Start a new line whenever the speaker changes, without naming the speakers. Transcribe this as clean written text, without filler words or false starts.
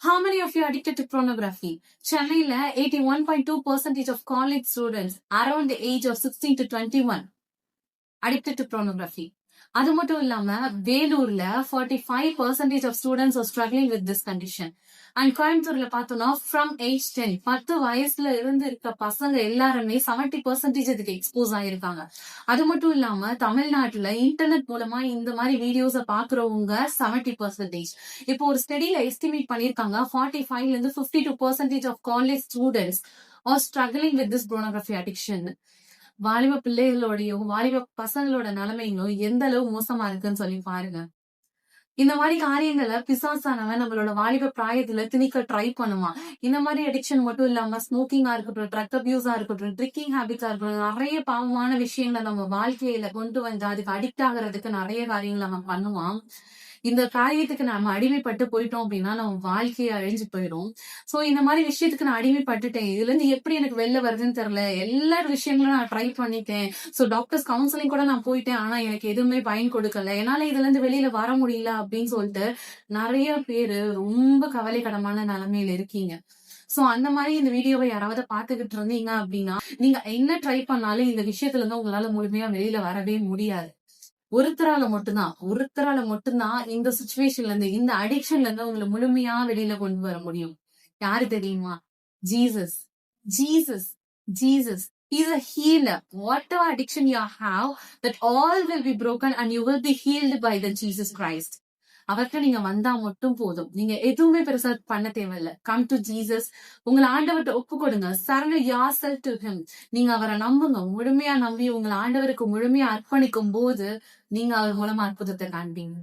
How many of you are addicted to pornography? Chennaiல 81.2% of college students around the age of 16 to 21 addicted to pornography. அது மட்டும் இல்லாம வேலூர்ல 45% of students are struggling with this condition. And கோயம்புத்தூர்ல பார்த்தோம்னா from age 10 10 வயசுல இருந்து இருக்க பசங்க எல்லாருமே 70% இதுக்கு எக்ஸ்போஸ் ஆயிருக்காங்க. அது மட்டும் இல்லாம தமிழ்நாட்டுல இன்டர்நெட் மூலமா இந்த மாதிரி வீடியோஸ பாக்குறவங்க 70%. இப்போ ஒரு ஸ்டடியில எஸ்டிமேட் பண்ணிருக்காங்க 45ல இருந்து 52% of college students are struggling with this pornography addiction. வாலிப பிள்ளைகளோடையும் வாலிப பசங்களோட நிலைமையும் எந்த அளவு மோசமா இருக்குன்னு சொல்லி பாருங்க. இந்த மாதிரி காரியங்களை பிசாசானவன் நம்மளோட வாலிப பிராயத்துல திணிக்க ட்ரை பண்ணுவான். இந்த மாதிரி அடிக்ஷன் மட்டும் இல்லாம ஸ்மோக்கிங்கா இருக்கட்டும், ட்ரக் அபியூஸா இருக்கட்டும், ட்ரிங்கிங் ஹேபிட்ஸா இருக்கட்டும், நிறைய பாவமான விஷயங்களை நம்ம வாழ்க்கையில கொண்டு வந்து அதுக்கு அடிக்ட் ஆகுறதுக்கு நிறைய காரியங்களை நம்ம பண்ணுவான். இந்த காரியத்துக்கு நம்ம அடிமைப்பட்டு போயிட்டோம் அப்படின்னா நம்ம வாழ்க்கையை அழிஞ்சு போயிடும். சோ இந்த மாதிரி விஷயத்துக்கு நான் அடிமைப்பட்டுட்டேன், இதுல இருந்து எப்படி எனக்கு வெளில வருதுன்னு தெரியல, எல்லா விஷயங்களும் நான் ட்ரை பண்ணிட்டேன், சோ டாக்டர்ஸ் கவுன்சிலிங் கூட நான் போயிட்டேன், ஆனா எனக்கு எதுவுமே பயன் கொடுக்கல, என்னால இதுல இருந்து வெளியில வர முடியல அப்படின்னு சொல்லிட்டு நிறைய பேரு ரொம்ப கவலைக்கிடமான நிலைமையில இருக்கீங்க. சோ அந்த மாதிரி இந்த வீடியோவை யாராவது பாத்துக்கிட்டு இருந்தீங்க அப்படின்னா நீங்க என்ன ட்ரை பண்ணாலும் இந்த விஷயத்துல இருந்து உங்களால முழுமையா வெளியில வரவே முடியாது. ஒருத்தரால மட்டும்தான் இந்த சுச்சுவேஷன்ல இருந்து இந்த அடிக்ஷன்ல இருந்து உங்களை முழுமையா வெளியில கொண்டு வர முடியும். யாரு தெரியுமா? Jesus. Jesus Jesus He's a healer. Whatever addiction you have, that all will be broken and you will be healed by the Jesus Christ. அவர்கிட்ட நீங்க வந்தா மட்டும் போதும். நீங்க எதுவுமே பெருசா பண்ண தேவையில்ல. Come to Jesus. உங்களை ஆண்டவர்கிட்ட ஒப்பு கொடுங்க. Surrender yourself to him. நீங்க அவரை நம்புங்க. முழுமையா நம்பி உங்களை ஆண்டவருக்கு முழுமையா அர்ப்பணிக்கும் போது நீங்க அவர் மூலமா அற்புதத்தை காண்பீங்க.